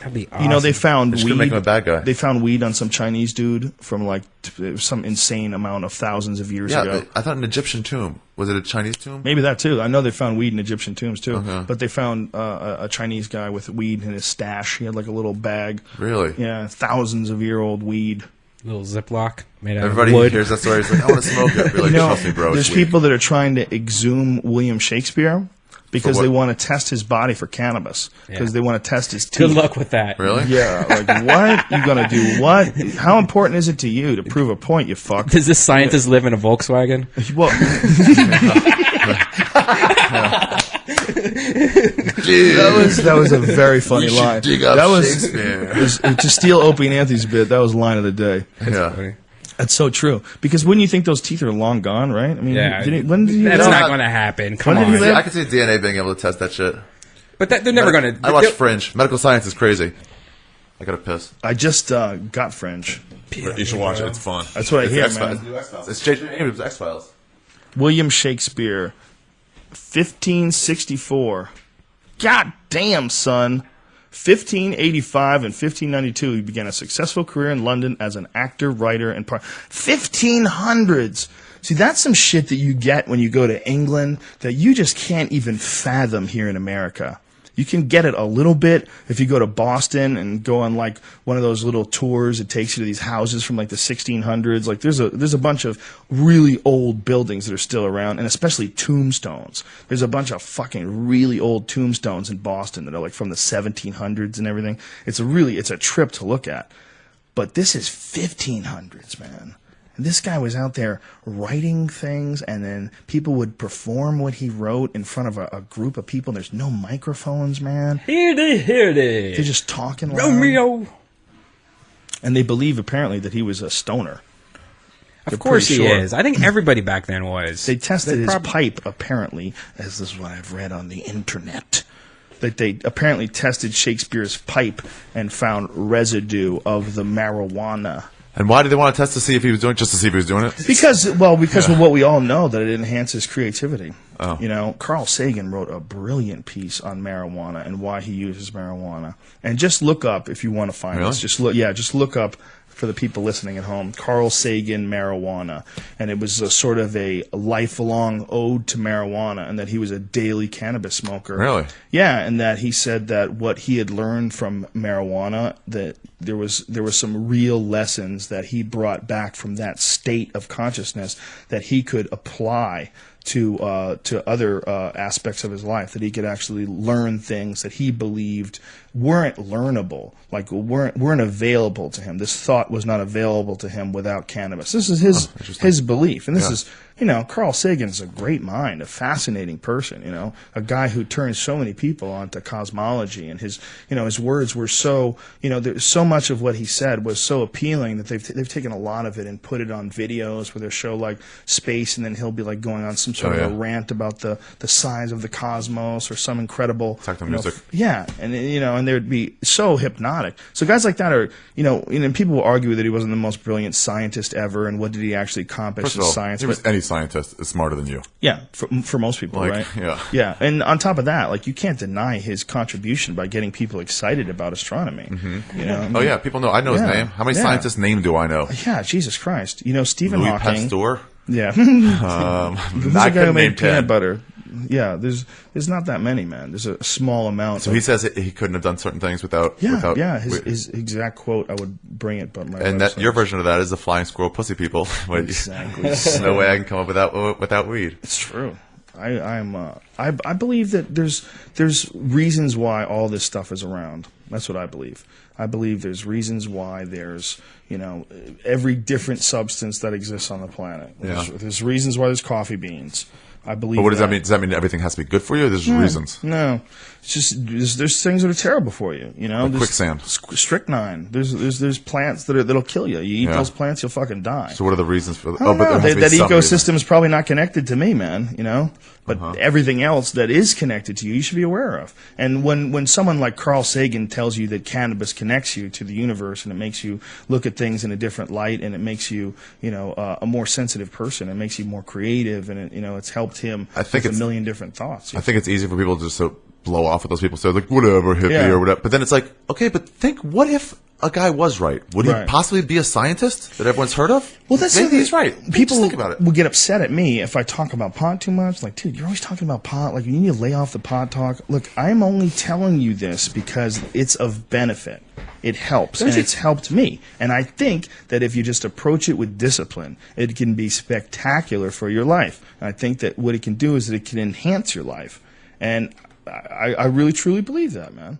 That'd be awesome. You know, they found Just weed. gonna make him a bad guy. They found weed on some Chinese dude from like some insane amount of thousands of years ago. I thought an Egyptian tomb. Was it a Chinese tomb? Maybe that too. I know they found weed in Egyptian tombs too. Okay. But they found a Chinese guy with weed in his stash. He had like a little bag. Really? Yeah, thousands of year old weed. Little Ziploc made out Everybody of wood. hears that story. He's like, I want to smoke it. Be like, trust me, bro. There's it's weed. people that are trying to exhume William Shakespeare because For what? they want to test his body for cannabis. Because Yeah. they want to test his teeth. Good luck with that. Really? Yeah, like what? You gonna do what? How important is it to you to prove a point, you fuck? Does this scientist live in a Volkswagen? Well, that was a very funny We should line. dig up That was Shakespeare. to steal Opie and Anthony's bit. That was line of the day. Yeah. Funny. That's so true. Because wouldn't you think those teeth are long gone, right? I mean, Yeah, when did he that's live? not going to happen. Come When did he on. live? I can see DNA being able to test that shit. But they're never going to. I watch Fringe. Medical science is crazy. I gotta piss. I just got Fringe. You should watch it. It's fun. That's what I hear, X-Files. man. It's J.J. Abrams' X-Files. William Shakespeare, 1564. God damn, son. 1585 and 1592, he began a successful career in London as an actor, writer, and 1500s. See, that's some shit that you get when you go to England that you just can't even fathom here in America. You can get it a little bit if you go to Boston and go on like one of those little tours. It takes you to these houses from like the 1600s. Like there's a bunch of really old buildings that are still around, and especially tombstones. There's a bunch of fucking really old tombstones in Boston that are like from the 1700s and everything. It's a trip to look at. But this is 1500s, man. And this guy was out there writing things, and then people would perform what he wrote in front of a group of people. There's no microphones, man. Hear they. They're just talking loud. Romeo. And they believe, apparently, that he was a stoner. Of course he pretty sure. is. I think everybody back then was. They tested his pipe, apparently, as this is what I've read on the internet, that they apparently tested Shakespeare's pipe and found residue of the marijuana. And why did they want to test to see if he was doing it? Just to see if he was doing it? Because of what we all know, that it enhances creativity. Oh. You know, Carl Sagan wrote a brilliant piece on marijuana and why he uses marijuana. And just look up if you want to find this. Just look up for the people listening at home, Carl Sagan marijuana, and it was a sort of a lifelong ode to marijuana, and that he was a daily cannabis smoker. Really? Yeah, and that he said that what he had learned from marijuana, that there was some real lessons that he brought back from that state of consciousness that he could apply to other aspects of his life, that he could actually learn things that he believed weren't learnable, like weren't available to him. This thought was not available to him without cannabis. This is his belief, and this is, you know, Carl Sagan's a great mind, a fascinating person, you know, a guy who turned so many people onto cosmology, and his words were so, you know, there's so much of what he said was so appealing that they've taken a lot of it and put it on videos where they show like space, and then he'll be like going on some sort of a rant about the size of the cosmos or some incredible techno music. And you know, and they would be so hypnotic. So guys like that are, you know, people will argue that he wasn't the most brilliant scientist ever, and what did he actually accomplish in science? Any scientist is smarter than you. Yeah, for most people, Like, right? Yeah, and on top of that, like, you can't deny his contribution by getting people excited about astronomy. Mm-hmm. You know, I mean, people know. I know his name. How many scientists' name do I know? Yeah, Jesus Christ. You know, Stephen Louis Hawking. Pasteur. Yeah. I Who's the guy who couldn't name made 10. peanut butter? Yeah, there's not that many, man. There's a small amount. So he says he couldn't have done certain things without. His exact quote, I would bring it, but my and that your version of that is the flying squirrel pussy people. Exactly. There's no way I can come up without weed. It's true. I believe that there's reasons why all this stuff is around. That's what I believe. I believe there's reasons why there's, you know, every different substance that exists on the planet. There's reasons why there's coffee beans. I believe. But what does that mean? Does that mean everything has to be good for you? Or there's reasons. No, it's just there's things that are terrible for you. You know, like quicksand, strychnine. There's plants that'll kill you. You eat those plants, you'll fucking die. So what are the reasons for? That ecosystem is probably not connected to me, man. You know, but everything else that is connected to you should be aware of. And when someone like Carl Sagan tells you that cannabis connects you to the universe, and it makes you look at things in a different light, and it makes you, you know, a more sensitive person, it makes you more creative, and it's helped him with a million different thoughts. I think it's easy for people just to blow off with those people. So like, whatever, hippie Yeah. or whatever. But then it's like, okay, but think, what if a guy was right? Would he Right. possibly be a scientist that everyone's heard of? Well, that's maybe the- he's right. People Just think about it. will get upset at me if I talk about pot too much. Like, dude, you're always talking about pot. Like, you need to lay off the pot talk. Look, I'm only telling you this because it's of benefit. It helps, and it's helped me. And I think that if you just approach it with discipline, it can be spectacular for your life. And I think that what it can do is that it can enhance your life. And I really, truly believe that, man.